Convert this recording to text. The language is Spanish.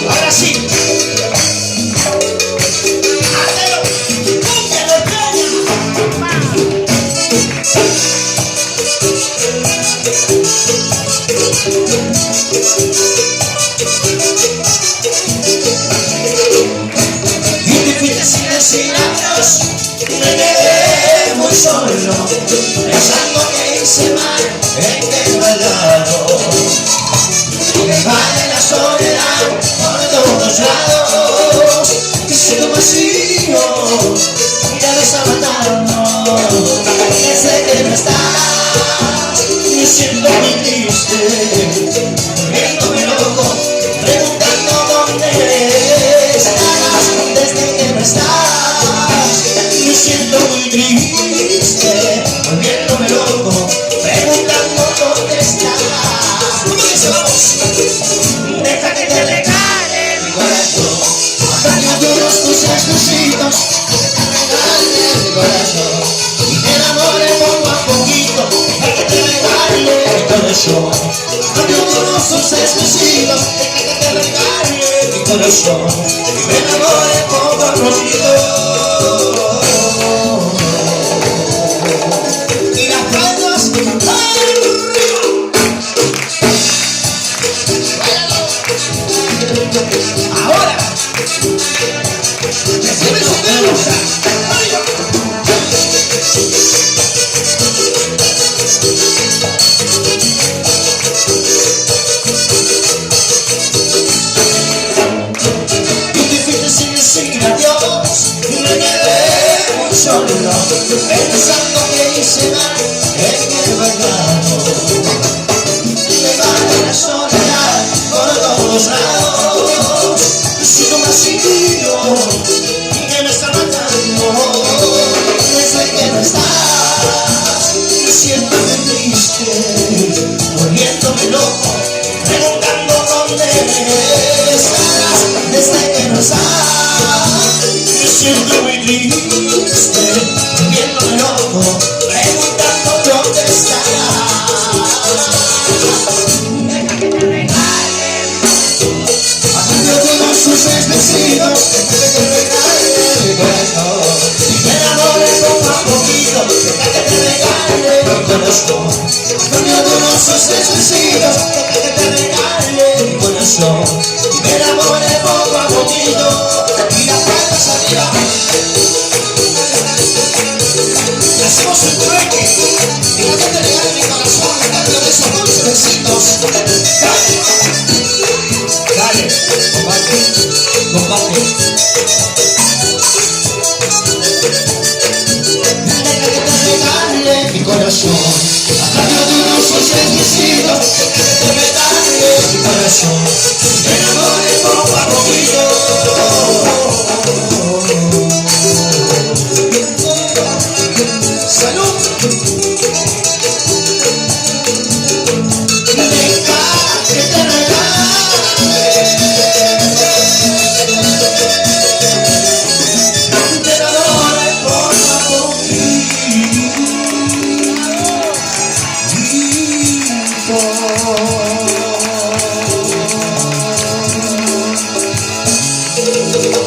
Ahora sí. Ándalo. Póngalo, y te fuiste sin decir adiós. Me quedé muy solo, pensando que hice mal en que no al lado. Me vale la soledad por todos lados, que sigo vacío y ya me está matando. Desde que no estás, me siento muy triste, volviéndome loco, preguntando dónde estás. Desde que no estás, me siento muy triste, volviéndome loco, preguntando dónde estás. ¿Cómo dice? Vamos. Deja que te regale mi corazón, a cambio de unos tus besitos, que te regale mi corazón y te enamore poco a poquito. Deja que te regale mi corazón, a cambio de unos tus besitos, deja que te regale mi corazón y me enamore poco a poquito. Y las palmas ahora, recibe su pelusa. Y te fuiste sin decir adiós, y me quedé muy solo, pensando que hice mal en que no he dado. Me vale la soledad por todos lados, y sigo vacío y que me está matando. Desde que no estás, me siento muy triste, volviéndome loco, preguntando dónde estás. Desde que no estás, me siento muy triste, volviéndome loco, preguntando dónde estás. Sus besitos, deja que te regale mi corazón y me enamore poco a poquito. Deja que te regale mi corazón, a cambio de unos sus besitos, deja que te regale mi corazón y me enamore poco a poquito. Y las palmas arriba, hacemos el trueque. Deja que te regale mi corazón, a cambio de esos dulces besitos. Dale, combate. Deja que te regale mi corazón, a cambio de unos besitos, deja que te regale mi corazón, me enamore poco a poquito. ¡Salud!